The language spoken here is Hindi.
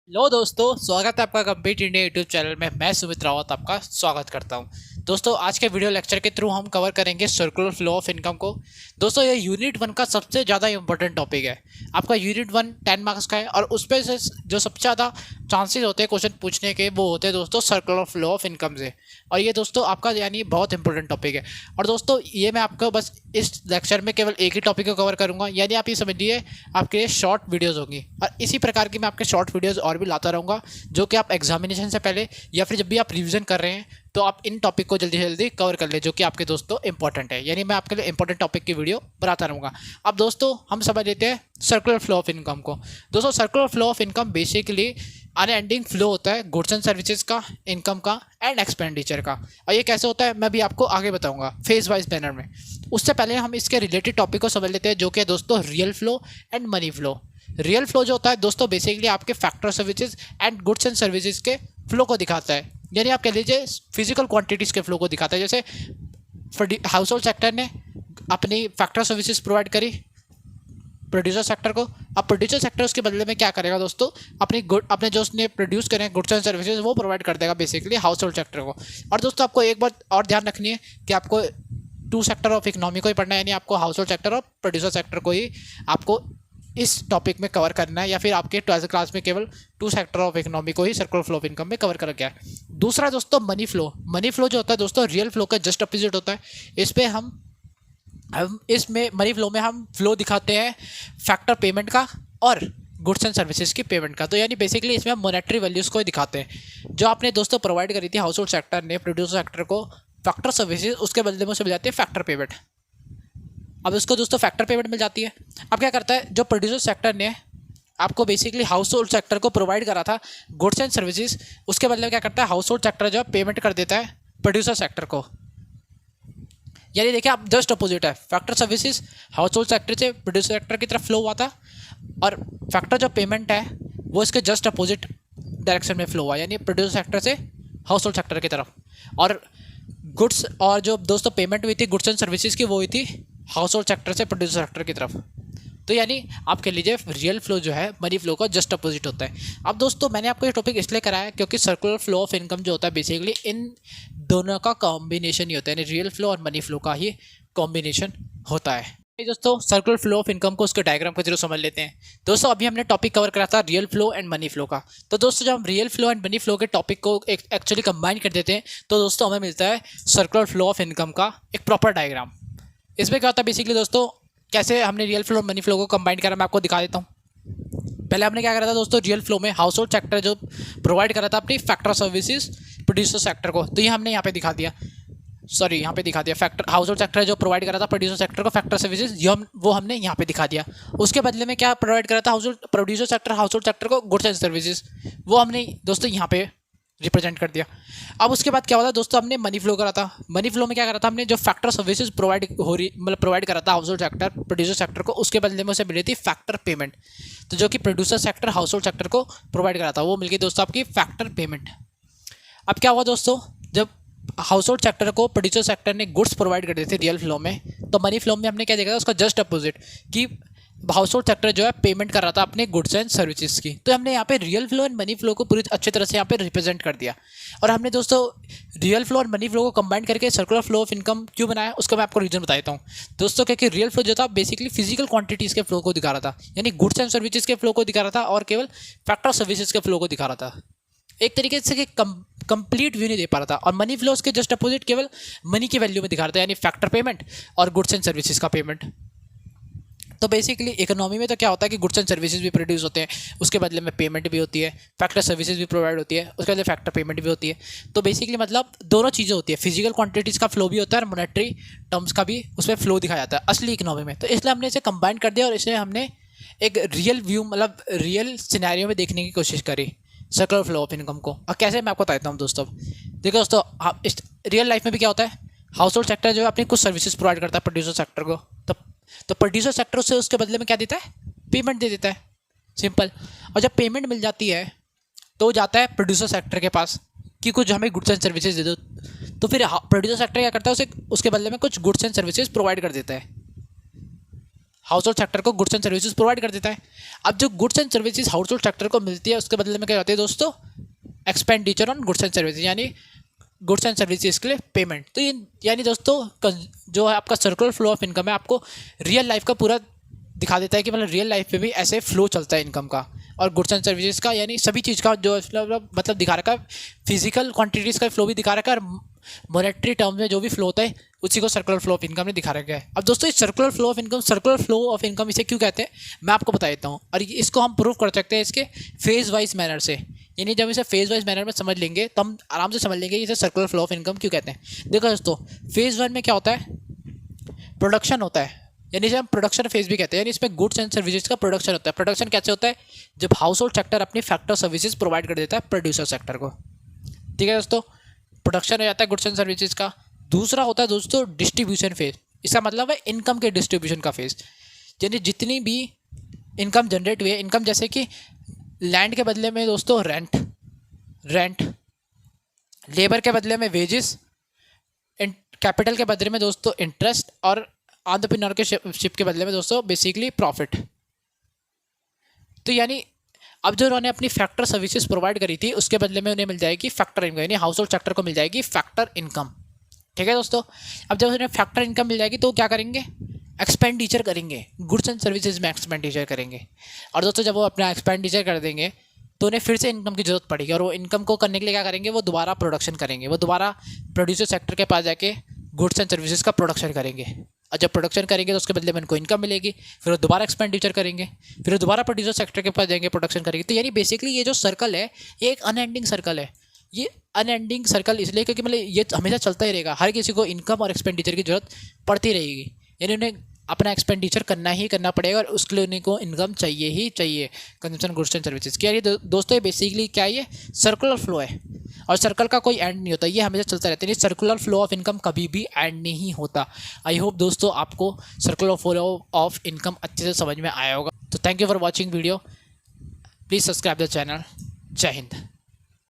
हेलो दोस्तों, स्वागत है आपका कंप्लीट इंडिया यूट्यूब चैनल में। मैं सुमित रावत आपका स्वागत करता हूं। दोस्तों, आज के वीडियो लेक्चर के थ्रू हम कवर करेंगे सर्कुलर फ्लो ऑफ इनकम को। दोस्तों, ये यूनिट 1 का सबसे ज़्यादा इंपॉर्टेंट टॉपिक है। आपका यूनिट 1 10 मार्क्स का है और उस पर से जो सबसे ज़्यादा चांसेस होते हैं क्वेश्चन पूछने के, वो होते हैं दोस्तों सर्कुलर फ्लो ऑफ इनकम से। और ये दोस्तों आपका यानी बहुत इंपॉर्टेंट टॉपिक है। और दोस्तों, ये मैं आपको बस इस लेक्चर में केवल एक ही टॉपिक को कवर करूंगा, यानी आप ये समझिए आपके लिए शॉर्ट वीडियोस होंगी। और इसी प्रकार की मैं आपके शॉर्ट वीडियोस और भी लाता रहूँगा, जो कि आप एग्जामिनेशन से पहले या फिर जब भी आप रिवीजन कर रहे हैं तो आप इन टॉपिक को जल्दी से जल्दी कवर कर ले, जो कि आपके दोस्तों इंपॉर्टेंट है। यानी मैं आपके लिए इंपॉर्टेंट टॉपिक की वीडियो बनाता रहूँगा। अब दोस्तों, हम समझ लेते हैं सर्कुलर फ्लो ऑफ इनकम को। दोस्तों, circular flow of income basically unending flow होता है गुड्स एंड सर्विसेज का, इनकम का एंड एक्सपेंडिचर का। और ये कैसे होता है मैं भी आपको आगे बताऊंगा फेज वाइज मैनर में। उससे पहले हम इसके रिलेटेड टॉपिक को समझ लेते हैं, जो कि है दोस्तों real flow and money flow. Real flow जो होता है दोस्तों बेसिकली आपके factor services and goods and services के फ्लो को दिखाता है। यानी आप कह लीजिए फिजिकल क्वांटिटीज़ के फ्लो को दिखाता है। जैसे हाउस होल्ड सेक्टर ने अपनी फैक्टर सर्विसेज प्रोवाइड करी प्रोड्यूसर सेक्टर को। अब प्रोड्यूसर सेक्टर उसके बदले में क्या करेगा दोस्तों, अपने जो उसने प्रोड्यूस करें गुड्स एंड सर्विसेज, वो प्रोवाइड कर देगा बेसिकली हाउस होल्ड सेक्टर को। और दोस्तों, आपको एक बात और ध्यान रखनी है कि आपको टू सेक्टर ऑफ इकोनॉमी को ही पढ़ना है, यानी आपको हाउस होल्ड सेक्टर और प्रोड्यूसर सेक्टर को ही आपको इस टॉपिक में कवर करना है, या फिर आपके 12th क्लास में केवल टू सेक्टर ऑफ इकोनॉमी को ही सर्कुलर फ्लो ऑफ इनकम में कवर कर गया है। दूसरा दोस्तों मनी फ्लो। मनी फ्लो जो होता है दोस्तों रियल फ्लो का जस्ट अपोजिट होता है। इस पर हम इसमें मनी फ्लो में हम फ्लो दिखाते हैं फैक्टर पेमेंट का और गुड्स एंड सर्विसेज की पेमेंट का। तो यानी बेसिकली इसमें हम मॉनेटरी वैल्यूज़ को ही दिखाते हैं, जो आपने दोस्तों प्रोवाइड करी थी हाउस होल्ड सेक्टर ने प्रोड्यूसर सेक्टर को फैक्टर सर्विसेज, उसके बदले में उसे मिल जाती है फैक्टर पेमेंट। अब उसको दोस्तों फैक्टर पेमेंट मिल जाती है। अब क्या करता है, जो प्रोड्यूसर सेक्टर ने आपको बेसिकली हाउस होल्ड सेक्टर को प्रोवाइड करा था गुड्स एंड सर्विसेज, उसके बदले में क्या करता है हाउस होल्ड सेक्टर जो है पेमेंट कर देता है प्रोड्यूसर सेक्टर को। यानी देखिए आप जस्ट अपोजिट है, factor services house hold sector से प्रोड्यूसर सेक्टर की तरफ फ्लो हुआ था, और फैक्टर जो पेमेंट है वो इसके जस्ट अपोजिट डायरेक्शन में फ्लो हुआ, यानी प्रोड्यूसर सेक्टर से हाउस होल्ड सेक्टर की तरफ। और गुड्स और जो दोस्तों पेमेंट हुई थी गुड्स एंड सर्विसेज की, वो हुई थी हाउस होल्ड सेक्टर से प्रोड्यूसर सेक्टर की तरफ। तो यानी आप कह लीजिए रियल फ्लो जो है मनी फ्लो का जस्ट अपोजिट होता है। अब दोस्तों, मैंने आपको ये टॉपिक इसलिए कराया क्योंकि सर्कुलर फ्लो ऑफ इनकम जो होता है बेसिकली इन दोनों का कॉम्बिनेशन ही होता है, यानी रियल फ्लो और मनी फ्लो का ही कॉम्बिनेशन होता है। दोस्तों, सर्कुलर फ्लो ऑफ इनकम को उसके डायग्राम के थ्रू समझ लेते हैं। दोस्तों, अभी हमने टॉपिक कवर करा था real flow and money flow का। तो दोस्तों, जब हम real flow and money flow के टॉपिक को एक्चुअली कंबाइन कर देते हैं तो दोस्तों हमें मिलता है सर्कुलर फ्लो ऑफ इनकम का एक प्रॉपर डायग्राम। इसमें क्या होता है बेसिकली दोस्तों, कैसे हमने रियल फ्लो और मनी फ्लो को कंबाइन करा मैं आपको दिखा देता हूँ। पहले हमने क्या करा था दोस्तों, रियल फ्लो में हाउस होल्ड सेक्टर जो प्रोवाइड करा था अपनी फैक्टर सर्विसेज प्रोड्यूसर सेक्टर को, तो ये हमने यहाँ पे दिखा दिया। सॉरी, यहाँ पे दिखा दिया फैक्टर हाउस होल्ड सेक्टर जो प्रोवाइड करा था प्रोड्यूसर सेक्टर को फैक्टर सर्विसेज, वो हमने यहाँ पे दिखा दिया। उसके बदले में क्या प्रोवाइड करा था house hold producer sector house hold sector को गुड्स एंड सर्विसेज, वो हमने दोस्तों यहाँ पे रिप्रेजेंट कर दिया। अब उसके बाद क्या हुआ था दोस्तों, हमने मनी फ्लो करा था। मनी फ्लो में क्या करा था हमने, जो फैक्टर सर्विसेज प्रोवाइड करा था house hold sector producer sector को, उसके बदले में उसे मिली थी फैक्टर पेमेंट। तो जो कि producer sector house hold sector को प्रोवाइड करा था, वो मिल गई दोस्तों आपकी फैक्टर पेमेंट। अब क्या हुआ दोस्तों, जब हाउस होल्ड सेक्टर को प्रोड्यूसर सेक्टर ने गुड्स प्रोवाइड कर दिए थे रियल फ्लो में, तो मनी फ्लो में हमने क्या देखा था उसका जस्ट अपोजिट, कि हाउस होल्ड सेक्टर जो है पेमेंट कर रहा था अपने गुड्स एंड सर्विसेज की। तो हमने यहाँ पे real flow and money flow को पूरी अच्छी तरह से यहाँ पे रिप्रेजेंट कर दिया। और हमने दोस्तों रियल फ्लो और मनी फ्लो को कंबाइन करके सर्कुलर फ्लो ऑफ इनकम क्यों बनाया, उसका मैं आपको रीजन बता देता हूँ दोस्तों। क्योंकि रियल फ्लो जो था बेसिकली फिजिकल क्वांटिटीज़ के फ्लो को दिखा रहा था, यानी गुड्स एंड सर्विसेज के फ्लो को दिखा रहा था, और केवल फैक्टर सर्विसेज के फ्लो को दिखा रहा था, एक तरीके से कंप्लीट व्यू नहीं दे पा रहा था। और मनी फ्लो उसके जस्ट अपोजिट केवल मनी की वैल्यू में दिखा रहा था, यानी फैक्टर पेमेंट और गुड्स एंड सर्विसेज का पेमेंट। तो बेसिकली इकोनॉमी में तो क्या होता है कि गुड्स एंड सर्विसेज भी प्रोड्यूस होते हैं, उसके बदले में पेमेंट भी होती है, फैक्टर सर्विसेज भी प्रोवाइड होती है, उसके बदले फैक्टर पेमेंट भी होती है। तो बेसिकली मतलब दोनों चीज़ें होती है, फिजिकल क्वांटिटीज़ का फ्लो भी होता है और मॉनेटरी टर्म्स का भी उसमें फ्लो दिखाया जाता है असली इकोनॉमी में। तो इसलिए हमने इसे कंबाइन कर दिया और इसे हमने एक रियल व्यू मतलब रियल सिनेरियो में देखने की कोशिश करी सर्कुलर फ्लो ऑफ इनकम को। और कैसे मैं आपको बताता हूँ दोस्तों। देखो दोस्तों, इस रियल लाइफ में भी क्या होता है, हाउस होल्ड सेक्टर जो है अपनी कुछ सर्विसेज प्रोवाइड करता है प्रोड्यूसर सेक्टर को, तो प्रोड्यूसर सेक्टर से उसके बदले में क्या देता है, पेमेंट दे देता है, सिंपल। और जब पेमेंट मिल जाती है तो जाता है प्रोड्यूसर सेक्टर के पास कि कुछ हमें गुड्स एंड सर्विसेज दे दो। तो फिर प्रोड्यूसर सेक्टर क्या करता है, उसे उसके बदले में कुछ गुड्स एंड सर्विसेज प्रोवाइड कर देता है हाउस होल्ड सेक्टर को गुड्स एंड सर्विसेज प्रोवाइड कर देता है। अब जो goods and services house hold sector को मिलती है उसके बदले में क्या होती है दोस्तों, expenditure on goods and services, यानी गुड्स एंड सर्विसेज के लिए पेमेंट। तो ये यानी दोस्तों जो है आपका सर्कुलर फ्लो ऑफ इनकम है, आपको रियल लाइफ का पूरा दिखा देता है कि मतलब रियल लाइफ में भी ऐसे फ्लो चलता है इनकम का और गुड्स एंड सर्विसेज का, यानी सभी चीज़ का जो मतलब दिखा रखा है। फिजिकल क्वांटिटीज़ का फ्लो भी दिखा रखा है और मॉनेटरी टर्म में जो भी फ्लो होता है उसी को सर्कुलर फ्लो ऑफ इनकम ने दिखा रखा है। अब दोस्तों इस सर्कुलर फ्लो ऑफ इनकम इसे क्यों कहते हैं मैं आपको बता देता हूँ, और इसको हम प्रूव कर सकते हैं इसके फेज वाइज मैनर से। यानी जब इसे फेज वाइज मैनर में समझ लेंगे तो हम आराम से समझ लेंगे इसे सर्कुलर फ्लो ऑफ इनकम क्यों कहते हैं। देखो दोस्तों, फेज 1 में क्या होता है, प्रोडक्शन होता है, यानी जब हम प्रोडक्शन फेज भी कहते हैं, यानी इसमें गुड्स एंड सर्विसेज का प्रोडक्शन होता है। प्रोडक्शन कैसे होता है, जब हाउस होल्ड सेक्टर अपनी फैक्टर सर्विसेज प्रोवाइड कर देता है प्रोड्यूसर सेक्टर को। ठीक है दोस्तों, प्रोडक्शन हो जाता है गुड्स एंड सर्विसेज का। दूसरा होता है दोस्तों डिस्ट्रीब्यूशन फेज, इसका मतलब है इनकम के डिस्ट्रीब्यूशन का फेज, यानी जितनी भी इनकम जनरेट हुई है, इनकम जैसे कि लैंड के बदले में दोस्तों रेंट, लेबर के बदले में वेजेस, कैपिटल के बदले में दोस्तों इंटरेस्ट, और एंटरप्रेन्योर के शिप के बदले में दोस्तों बेसिकली प्रॉफिट। तो यानी अब जो उन्होंने अपनी फैक्टर सर्विसेज प्रोवाइड करी थी उसके बदले में उन्हें मिल जाएगी फैक्टर इनकम, यानी हाउस होल्ड सेक्टर को मिल जाएगी फैक्टर इनकम। ठीक है दोस्तों, अब जब उन्हें फैक्टर इनकम मिल जाएगी तो क्या करेंगे, एक्सपेंडिचर करेंगे, गुड्स एंड सर्विसेज में एक्सपेंडिचर करेंगे। और दोस्तों जब वो अपना एक्सपेंडिचर कर देंगे तो उन्हें फिर से इनकम की जरूरत पड़ेगी, और वो इनकम को करने के लिए क्या करेंगे, वो दोबारा प्रोडक्शन करेंगे, वो दोबारा प्रोड्यूसर सेक्टर के पास जाके गुड्स एंड सर्विसेज का प्रोडक्शन करेंगे। और जब प्रोडक्शन करेंगे तो उसके बदले में उनको इनकम मिलेगी, फिर वो दोबारा एक्सपेंडिचर करेंगे, फिर वो दोबारा प्रोड्यूसर सेक्टर के पास जाएंगे, प्रोडक्शन करेंगे। तो यानी बेसिकली ये जो सर्कल है ये एक अनएंडिंग सर्कल है। ये अनएंडिंग सर्कल इसलिए क्योंकि मतलब ये हमेशा चलता ही रहेगा, हर किसी को इनकम और एक्सपेंडिचर की जरूरत पड़ती रहेगी, यानी उन्हें अपना एक्सपेंडिचर करना ही करना पड़ेगा और उसके लिए उन्हें को इनकम चाहिए ही चाहिए, कंजम्पशन गुड्स एंड सर्विसेज की। यानी दोस्तों ये बेसिकली क्या है, ये सर्कुलर फ्लो है और सर्कल का कोई एंड नहीं होता, ये हमेशा चलता रहता है। सर्कुलर फ्लो ऑफ इनकम कभी भी एंड नहीं होता। आई होप दोस्तों आपको सर्कुलर फ्लो ऑफ इनकम अच्छे से समझ में आया होगा। तो thank you for watching video, please subscribe the channel. जय हिंद।